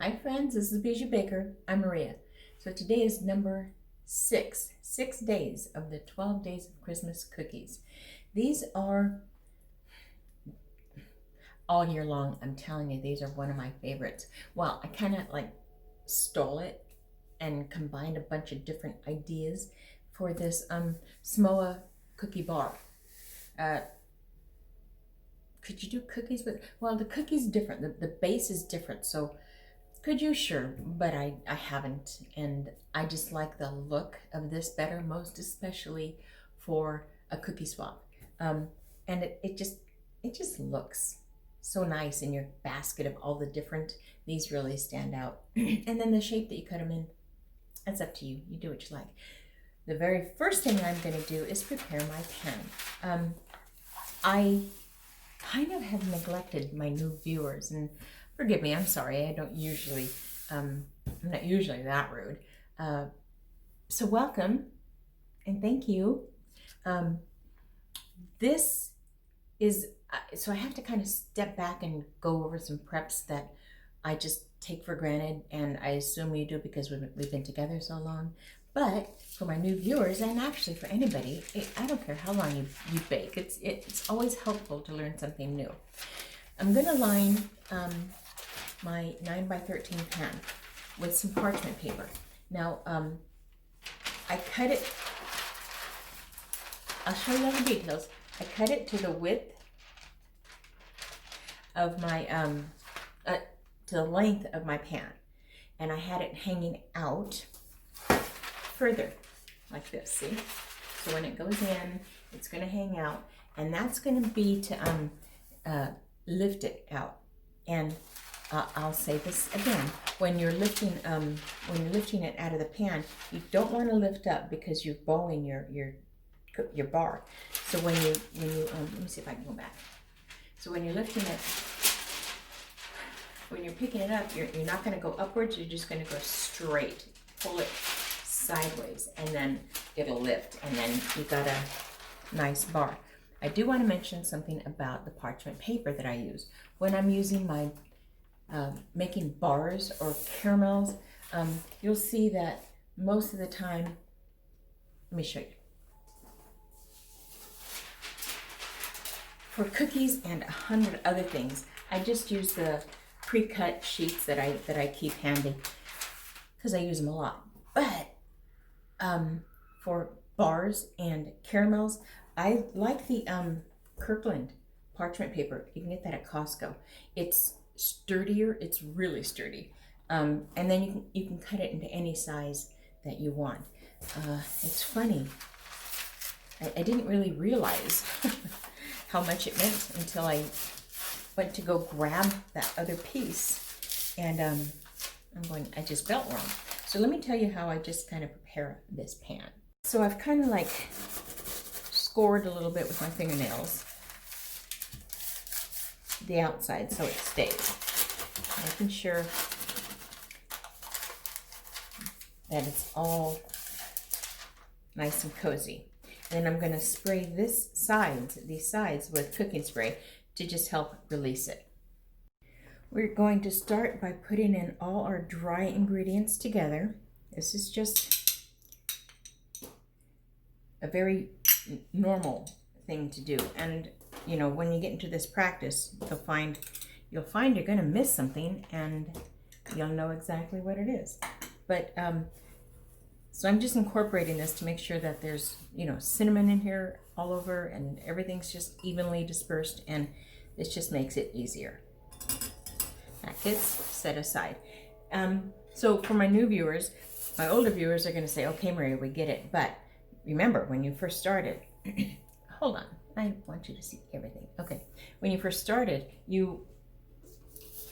Hi friends, this is Bijou Baker. I'm Maria. So today is number 6 days of the 12 days of Christmas cookies. These are all year long. I'm telling you, these are one of my favorites. Well, I kind of like stole it and combined a bunch of different ideas for this Smoa cookie bar. Could you do cookies with, well, the cookie's different, the base is different, so could you? Sure, but I haven't, and I just like the look of this better, most especially for a cookie swap. And it just looks so nice in your basket of all the different, these really stand out. And then the shape that you cut them in, that's up to you. You do what you like. The very first thing I'm going to do is prepare my pan. I kind of have neglected my new viewers, and forgive me, I'm sorry, I don't usually, I'm not usually that rude. So welcome, and thank you. This is, so I have to kind of step back and go over some preps that I just take for granted, and I assume you do because we've been together so long. But for my new viewers, and actually for anybody, I don't care how long you bake, it's always helpful to learn something new. I'm gonna line my 9x13 pan with some parchment paper. Now, I cut it, I'll show you all the details. I cut it to the width of my, to the length of my pan. And I had it hanging out further, like this, see? So when it goes in, it's gonna hang out, and that's gonna be to lift it out. And I'll say this again, when you're lifting it out of the pan, you don't want to lift up because you're bowing your bar. So when you let me see if I can go back. So when you're lifting it, when you're picking it up, you're not going to go upwards. You're just going to go straight. Pull it sideways, and then it'll lift, and then you got a nice bar. I do want to mention something about the parchment paper that I use when I'm using my making bars or caramels. You'll see that most of the time, let me show you. For cookies and 100 other things, I just use the pre-cut sheets that I keep handy because I use them a lot. But for bars and caramels, I like the Kirkland parchment paper. You can get that at Costco. It's sturdier. It's really sturdy. And then you can cut it into any size that you want. It's funny. I didn't really realize how much it meant until I went to go grab that other piece, and I just felt wrong. So let me tell you how I just kind of prepare this pan. So I've kind of like scored a little bit with my fingernails the outside so it stays, making sure that it's all nice and cozy. And then I'm going to spray these sides with cooking spray to just help release it. We're going to start by putting in all our dry ingredients together. This is just a very normal thing to do, and you know, when you get into this practice, you'll find you're going to miss something, and you'll know exactly what it is. But so I'm just incorporating this to make sure that there's, you know, cinnamon in here all over, and everything's just evenly dispersed, and this just makes it easier. That gets set aside. So for my new viewers, my older viewers are going to say, okay, Maria, we get it. But remember, when you first started, hold on, I want you to see everything. Okay, when you first started, you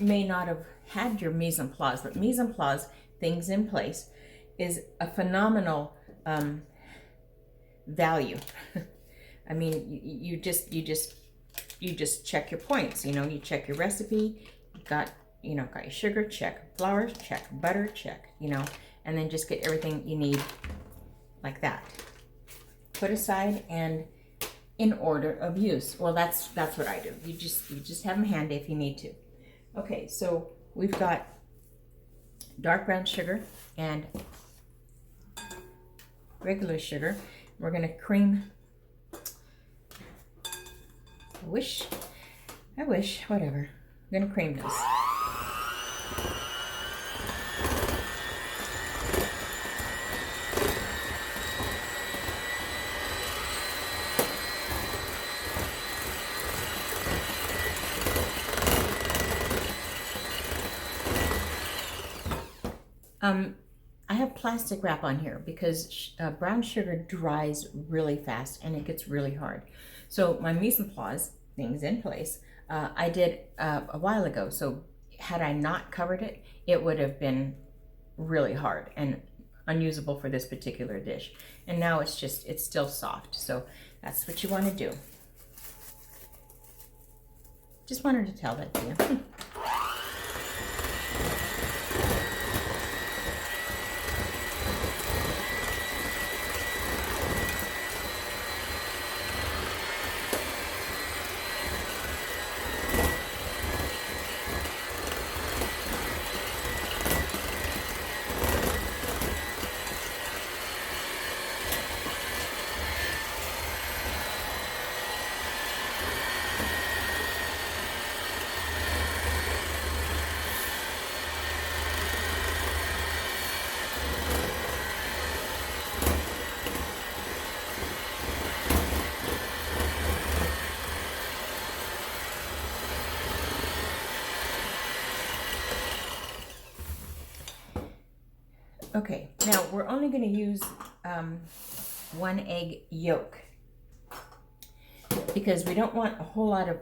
may not have had your mise en place, but mise en place, things in place, is a phenomenal value. I mean, you just check your points. You know, you check your recipe. Got your sugar, check. Flour, check. Butter, check. You know, and then just get everything you need like that. Put aside and in order of use. Well, that's what I do. You just have them handy if you need to. Okay, so we've got dark brown sugar and regular sugar. We're going to cream. I wish, whatever. I'm going to cream this. I have plastic wrap on here because brown sugar dries really fast and it gets really hard. So my mise en place thing's in place. I did a while ago, so had I not covered it, it would have been really hard and unusable for this particular dish. And now it's still soft. So that's what you want to do. Just wanted to tell that to you. Okay, now we're only going to use 1 egg yolk because we don't want a whole lot of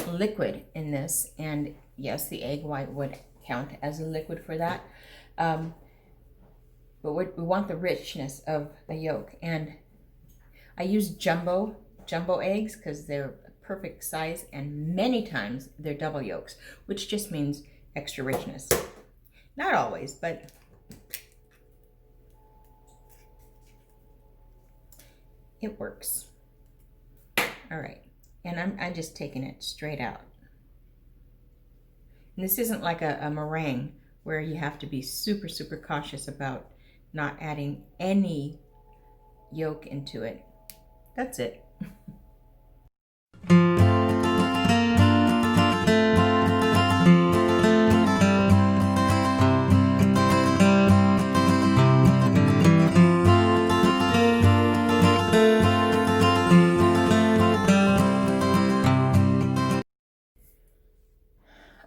liquid in this. And yes, the egg white would count as a liquid for that. But we want the richness of the yolk. And I use jumbo eggs because they're perfect size, and many times they're double yolks, which just means extra richness. Not always, but it works. All right, and I'm just taking it straight out. And this isn't like a meringue where you have to be super, super cautious about not adding any yolk into it. That's it.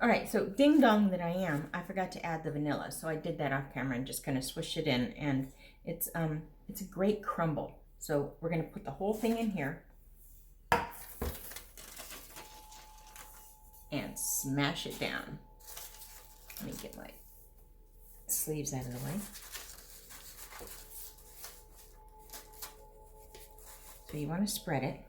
All right, so ding dong that I am, I forgot to add the vanilla. So I did that off camera and just kind of swished it in, and it's a great crumble. So we're gonna put the whole thing in here and smash it down. Let me get my sleeves out of the way. So you want to spread it.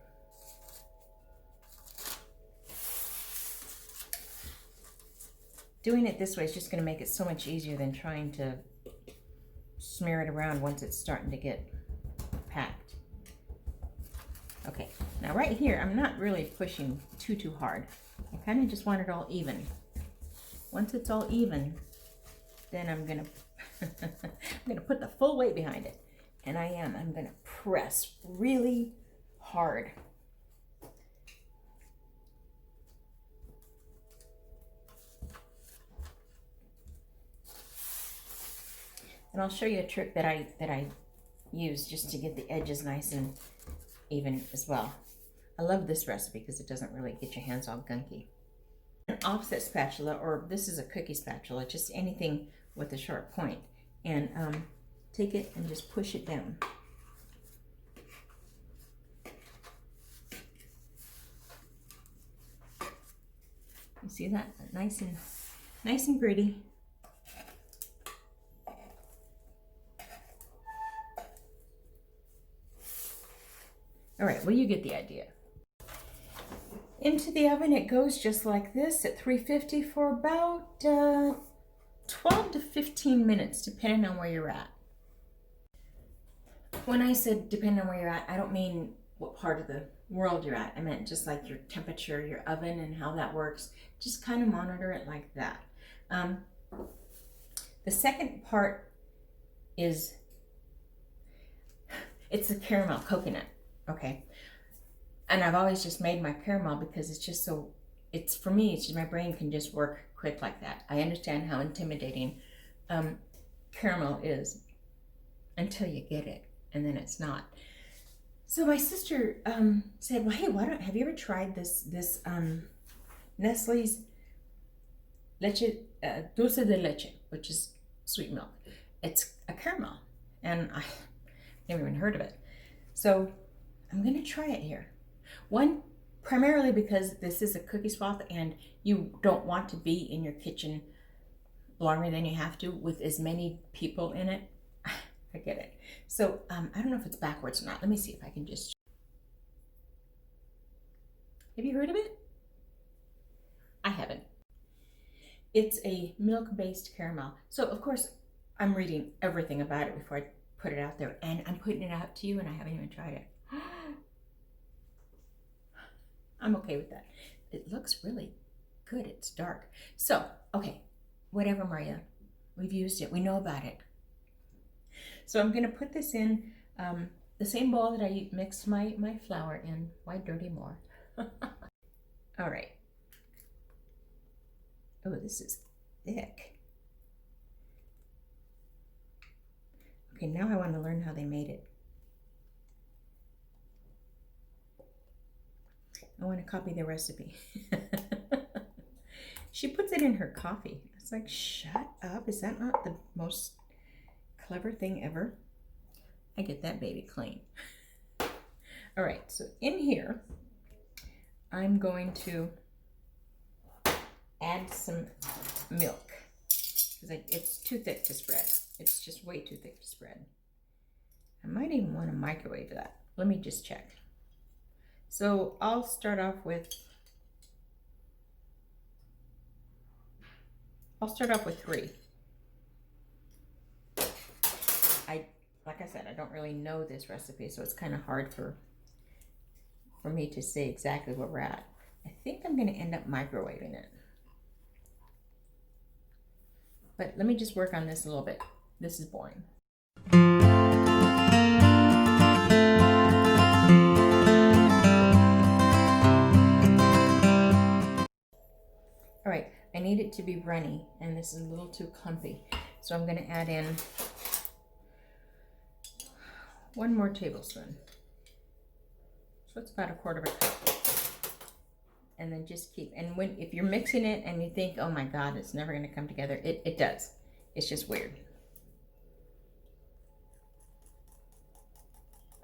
Doing it this way is just going to make it so much easier than trying to smear it around once it's starting to get packed. Okay, now right here, I'm not really pushing too hard. I kind of just want it all even. Once it's all even, then I'm gonna put the full weight behind it. And I'm gonna press really hard. And I'll show you a trick that I use just to get the edges nice and even as well. I love this recipe because it doesn't really get your hands all gunky. An offset spatula, or this is a cookie spatula, just anything with a sharp point, and take it and just push it down. You see that? Nice and gritty. All right, well, you get the idea. Into the oven it goes just like this at 350 for about 12 to 15 minutes, depending on where you're at. When I said depending on where you're at, I don't mean what part of the world you're at. I meant just like your temperature, your oven, and how that works. Just kind of monitor it like that. The second part is, it's the caramel coconut, okay? And I've always just made my caramel because it's just so, it's, for me, it's just, my brain can just work quick like that. I understand how intimidating caramel is until you get it, and then it's not. So my sister said, well, hey, have you ever tried this Nestlé's Leche, Dulce de Leche, which is sweet milk. It's a caramel, and I never even heard of it. So I'm gonna try it here. One, primarily because this is a cookie swath and you don't want to be in your kitchen longer than you have to with as many people in it. I get it. So I don't know if it's backwards or not. Let me see if I can just. Have you heard of it? I haven't. It's a milk-based caramel. So of course I'm reading everything about it before I put it out there, and I'm putting it out to you, and I haven't even tried it. I'm okay with that. It looks really good. It's dark. So, okay, whatever, Maria. We've used it. We know about it. So I'm going to put this in the same bowl that I mixed my flour in. Why dirty more? All right. Oh, this is thick. Okay, now I want to learn how they made it. I want to copy the recipe. She puts it in her coffee. It's like, shut up. Is that not the most clever thing ever? I get that baby clean. All right, so in here, I'm going to add some milk because it's too thick to spread. It's just way too thick to spread. I might even want to microwave that. Let me just check. So I'll start off with 3. Like I said, I don't really know this recipe, so it's kind of hard for me to say exactly where we're at. I think I'm going to end up microwaving it. But let me just work on this a little bit. This is boring. All right, I need it to be runny, and this is a little too clumpy. So I'm going to add in 1 more tablespoon. So it's about 1/4 cup. And then just keep, and if you're mixing it and you think, oh my God, it's never going to come together, it does. It's just weird.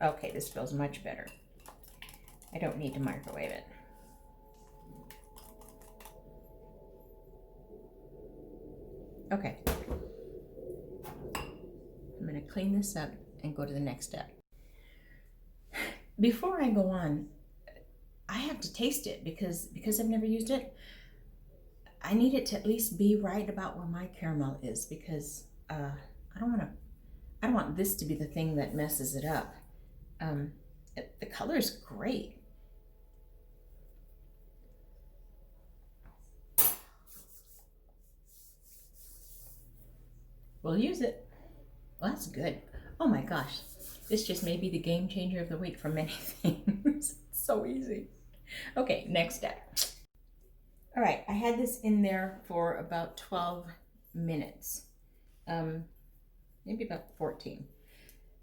Okay, this feels much better. I don't need to microwave it. Okay. I'm going to clean this up and go to the next step. Before I go on, I have to taste it because I've never used it. I need it to at least be right about where my caramel is, because I don't want this to be the thing that messes it up. The color is great. We'll use it. Well, that's good. Oh my gosh, this just may be the game changer of the week for many things. It's so easy. Okay, next step. All right, I had this in there for about 12 minutes, maybe about 14.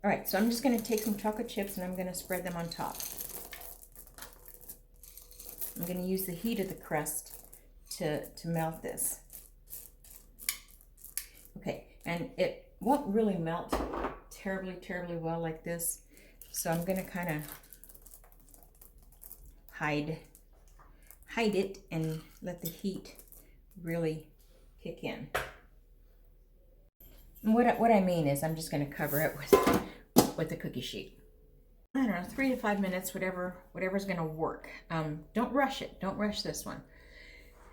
All right, so I'm just going to take some chocolate chips and I'm going to spread them on top. I'm going to use the heat of the crust to melt this. Okay, and it won't really melt terribly well like this, so I'm going to kind of hide it and let the heat really kick in. And what I mean is I'm just going to cover it with the cookie sheet. I don't know, 3 to 5 minutes, whatever's going to work. Don't rush it. Don't rush this one.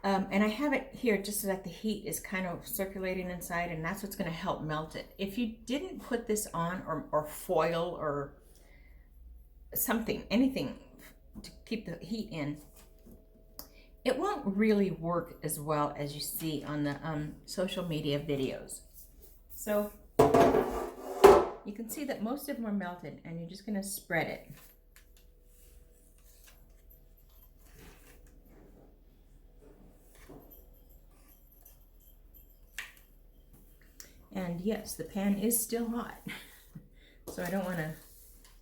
And I have it here just so that the heat is kind of circulating inside, and that's what's going to help melt it. If you didn't put this on, or foil or something, anything to keep the heat in, it won't really work as well as you see on the social media videos. So you can see that most of them are melted, and you're just going to spread it. And yes, the pan is still hot, so I don't want to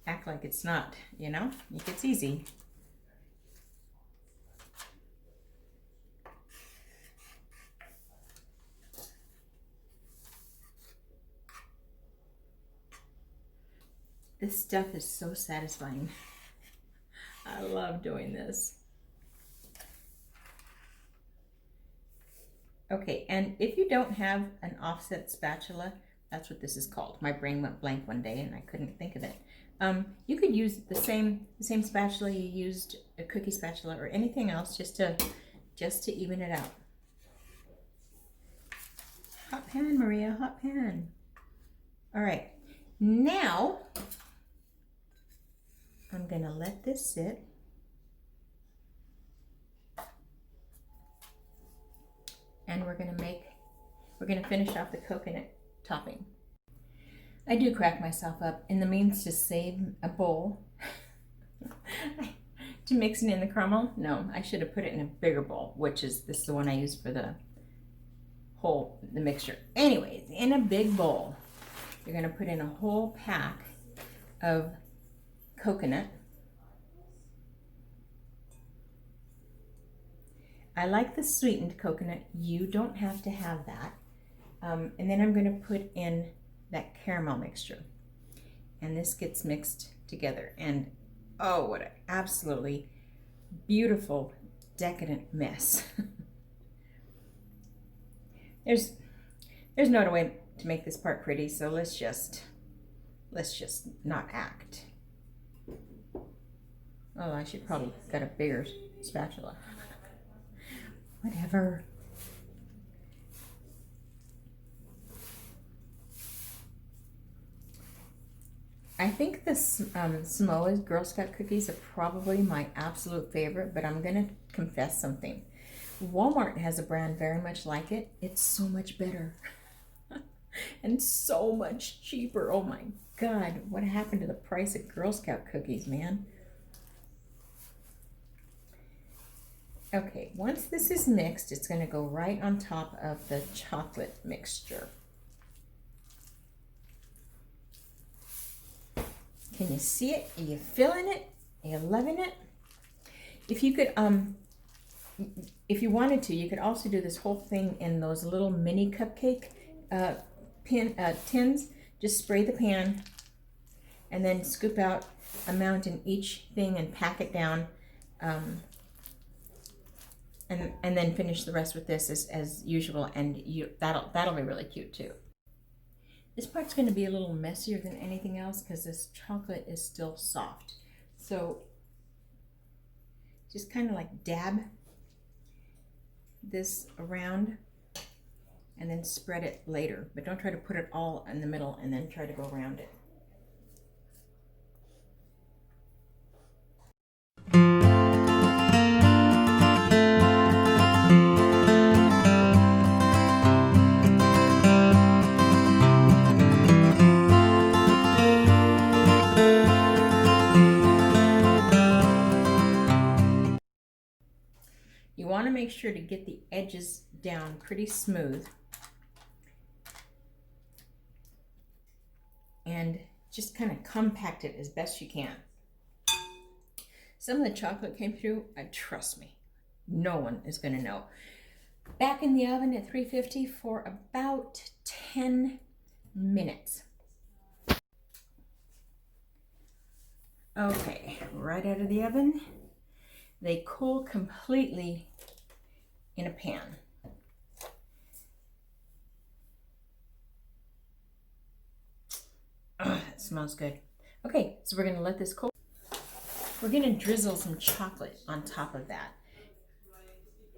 act like it's not, you know? It's easy. This stuff is so satisfying. I love doing this. Okay, and if you don't have an offset spatula, that's what this is called. My brain went blank one day and I couldn't think of it. You could use the same spatula you used, a cookie spatula or anything else, just to even it out. Hot pan, Maria, hot pan. All right, now I'm gonna let this sit. And we're gonna finish off the coconut topping. I do crack myself up in the means to save a bowl to mix it in the caramel. No, I should have put it in a bigger bowl, which is this is the one I use for the mixture. Anyways, in a big bowl, you're gonna put in a whole pack of coconut. I like the sweetened coconut. You don't have to have that. And then I'm going to put in that caramel mixture. And this gets mixed together. And oh, what an absolutely beautiful, decadent mess. There's no other way to make this part pretty, so let's just not act. Oh, I should probably get a bigger spatula. Whatever. I think the Smoa's Girl Scout cookies are probably my absolute favorite, but I'm gonna confess something. Walmart has a brand very much like it. It's so much better and so much cheaper. Oh my God, what happened to the price of Girl Scout cookies, man? Okay, once this is mixed, it's going to go right on top of the chocolate mixture. Can you see it? Are you feeling it? Are you loving it? If you could, if you wanted to, you could also do this whole thing in those little mini cupcake tins. Just spray the pan and then scoop out a amount in each thing and pack it down. And then finish the rest with this as usual, and that'll be really cute too. This part's going to be a little messier than anything else because this chocolate is still soft. So just kind of like dab this around and then spread it later, but don't try to put it all in the middle and then try to go around it. You want to make sure to get the edges down pretty smooth and just kind of compact it as best you can. Some of the chocolate came through, trust me, no one is going to know. Back in the oven at 350 for about 10 minutes. Okay, right out of the oven. They cool completely in a pan. That smells good. Okay, so we're gonna let this cool. We're gonna drizzle some chocolate on top of that.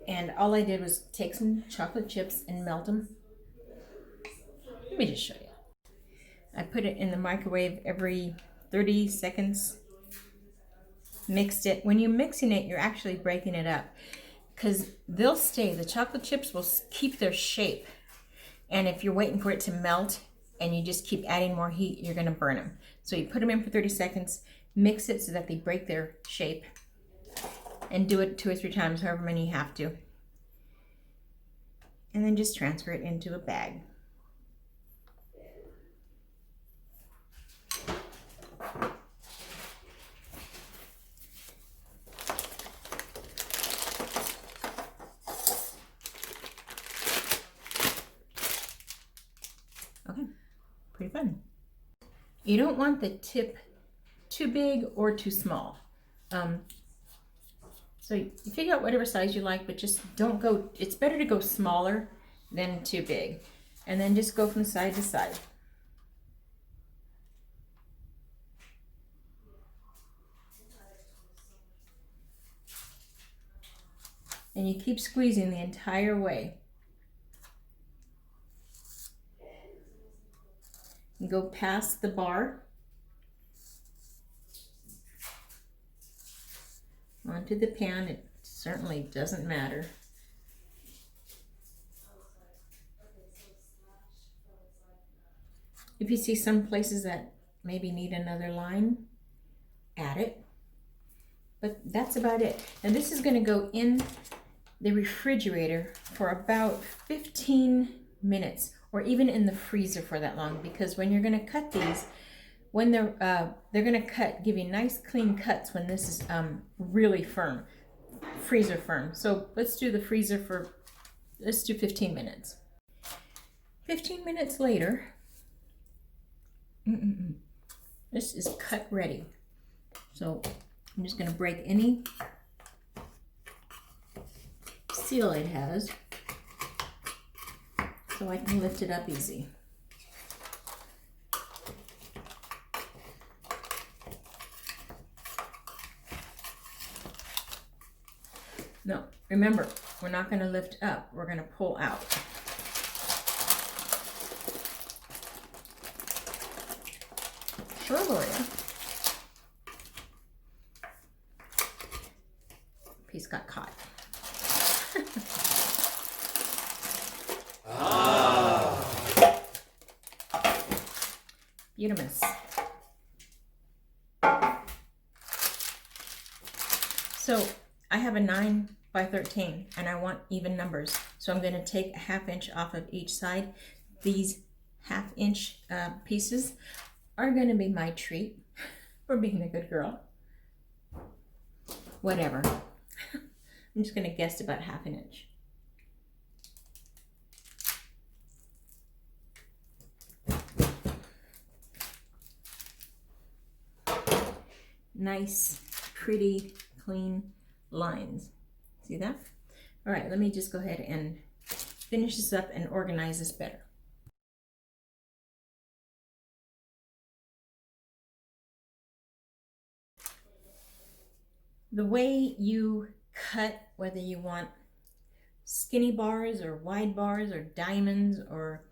And all I did was take some chocolate chips and melt them. Let me just show you. I put it in the microwave every 30 seconds. Mixed it. When you're mixing it, you're actually breaking it up because they'll stay. The chocolate chips will keep their shape. And if you're waiting for it to melt, and you just keep adding more heat, you're gonna burn them. So you put them in for 30 seconds, mix it so that they break their shape, and do it 2 or 3 times, however many you have to. And then just transfer it into a bag. Okay, pretty fun. You don't want the tip too big or too small. So you figure out whatever size you like, but just don't go, it's better to go smaller than too big. And then just go from side to side. And you keep squeezing the entire way. And go past the bar onto the pan. It certainly doesn't matter. If you see some places that maybe need another line, add it. But that's about it. And this is going to go in the refrigerator for about 15 minutes, or even in the freezer for that long, because when you're going to cut these, when they're going to give you nice clean cuts when this is really firm, freezer firm. So let's do the freezer for, let's do 15 minutes. 15 minutes later, this is cut ready. So I'm just going to break any seal it has so I can lift it up easy. No, remember, we're not going to lift up, we're going to pull out. Sure, Gloria. Piece got caught. Beautimous. So I have a 9 by 13 and I want even numbers. So I'm going to take a 1/2 inch off of each side. These 1/2 inch pieces are going to be my treat for being a good girl. Whatever. I'm just going to guess about 1/2 inch. Nice, pretty, clean lines. See that? All right, let me just go ahead and finish this up and organize this better. The way you cut, whether you want skinny bars or wide bars or diamonds or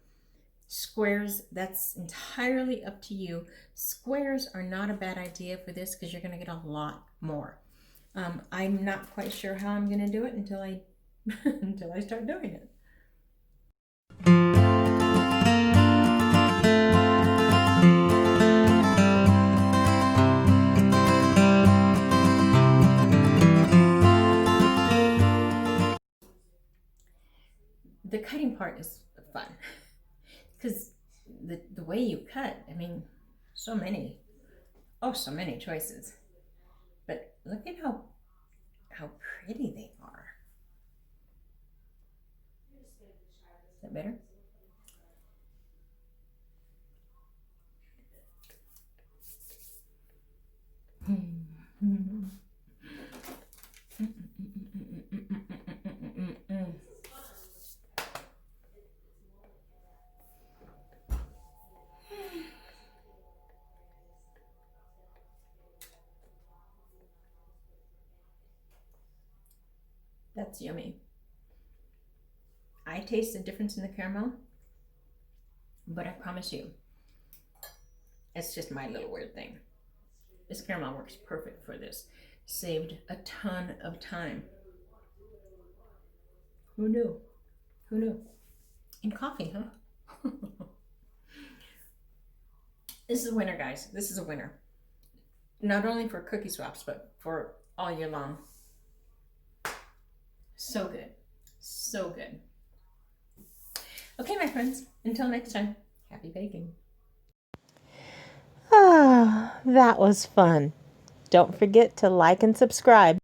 squares, that's entirely up to you. Squares are not a bad idea for this because you're going to get a lot more. I'm not quite sure how I'm going to do it until I until I start doing it. The cutting part is fun because the way you cut, I mean, so many choices. But look at how pretty they are. Is that better? That's yummy. I taste the difference in the caramel, but I promise you, it's just my little weird thing. This caramel works perfect for this. Saved a ton of time. Who knew? Who knew? In coffee, huh? This is a winner, guys. This is a winner. Not only for cookie swaps, but for all year long. So good. So good. Okay, my friends, until next time, happy baking. Ah, that was fun. Don't forget to like and subscribe.